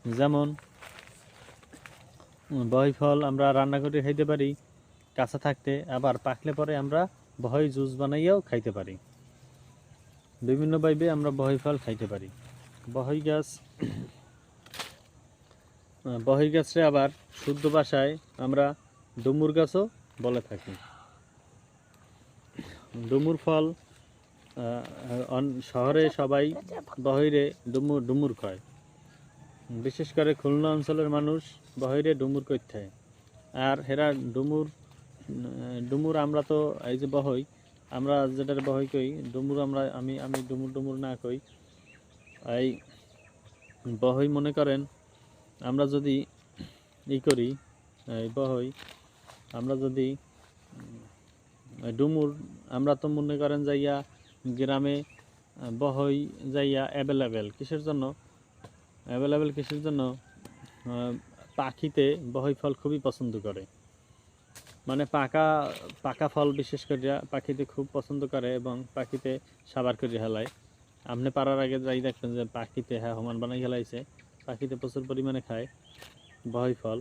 যেমন বহই ফল আমরা রান্না করে খাইতে পারি কাঁচা থাকতে, আবার পাকলে পরে আমরা বহই জুস বানাইয়াও খাইতে পারি। বিভিন্নভাবে আমরা বহই ফল খাইতে পারি। বহই গাছরে আবার শুদ্ধ ভাষায় আমরা ডুমুর গাছও বলে থাকি। ডুমুর ফল শহরে সবাই বহইরে ডুমুর খায়, বিশেষ করে খুলনা অঞ্চলের মানুষ বহইরে ডুমুর করতে হয়। আর হেরা ডুমুর আমরা তো এই যে বহই, আমরা যেটার বহই কই ডুমুর, আমি ডুমুর না কই। এই বহই মনে করেন আমরা যদি করি, এই বহই আমরা যদি ডুমুর, আমরা তো মনে করেন যাইয়া গ্রামে বহই যাইয়া অ্যাভেলেবেল কিসের জন্য পাখিতে বহই ফল খুবই পছন্দ করে। মানে পাকা ফল বিশেষ করে পাখিতে খুব পছন্দ করে এবং পাখিতে সাবার করে হেলায়। আপনি পারার আগে যাই দেখবেন যে পাখিতে হমান বানাই হেলাইছে, পাখিতে প্রচুর পরিমাণে খায় বহই ফল।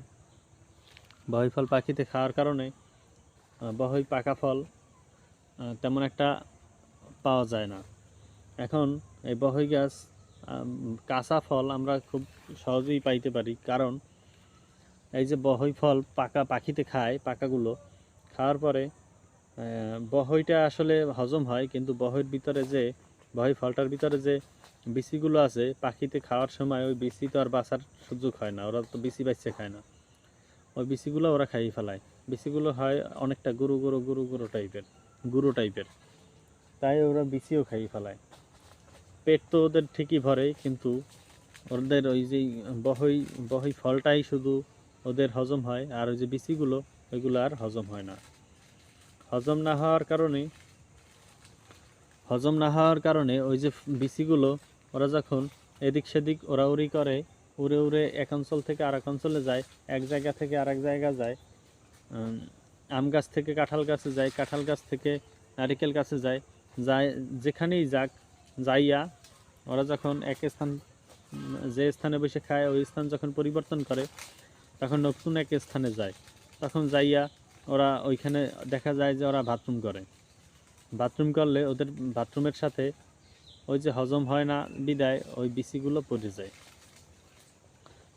পাখিতে খাওয়ার কারণে বহই পাকা ফল তেমন একটা পাওয়া যায় না। এখন এই বহই গাছ কাঁচা ফল আমরা খুব সহজেই পাইতে পারি, কারণ এই যে বহই ফল পাখিতে খায়, পাকাগুলো খাওয়ার পরে বহইটা আসলে হজম হয়, কিন্তু বহই ফলটার ভিতরে যে বিচিগুলো আছে পাখিতে খাওয়ার সময় ওই বিচি তো আর বাঁচার সুযোগ হয় না, ওরা তো বিচি বাঁচতে খায় না, ওই বিচিগুলো ওরা খাইয়ে ফেলায়। বিচিগুলো হয় অনেকটা গুঁড়ো টাইপের, তাই ওরা বিচিও খাইয়ে ফেলায়। পেট তো ওদের ঠিকই ভরে, কিন্তু ওদের ওই যে বহই ফলটাই শুধু ওদের হজম হয়, আর ওই যে বিচিগুলো ওইগুলো আর হজম হয় না। হজম না হওয়ার কারণে ওই যে বিচিগুলো ওরা যখন এদিক সেদিক ওড়াউড়ি করে, উড়ে এক অঞ্চল থেকে আরেক অঞ্চলে যায়, এক জায়গা থেকে আরেক জায়গা যায়, আম গাছ থেকে কাঁঠাল গাছে যায়, কাঁঠাল গাছ থেকে নারিকেল গাছে যায়, যেখানেই যাইয়া ওরা যখন যে স্থানে বসে খায় ওই স্থান যখন পরিবর্তন করে, তখন নতুন এক স্থানে যায়, তখন যাইয়া ওরা ওইখানে দেখা যায় যে ওরা বাথরুম করলে ওদের বাথরুমের সাথে ওই যে হজম হয় না বিদায় ওই বিচিগুলো পড়ে যায়।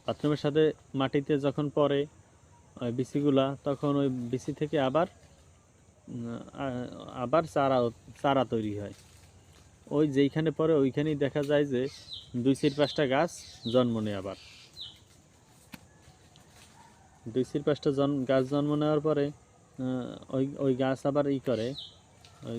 বাথরুমের সাথে মাটিতে যখন পড়ে ওই বিচিগুলা, তখন ওই বিচি থেকে আবার চারা তৈরি হয়। ওই যেইখানে পড়ে ওইখানেই দেখা যায় যে 2-5টা গাছ জন্ম নেয়। আবার 2-5টা গাছ জন্ম নেওয়ার পরে ওই গাছ আবার করে, ওই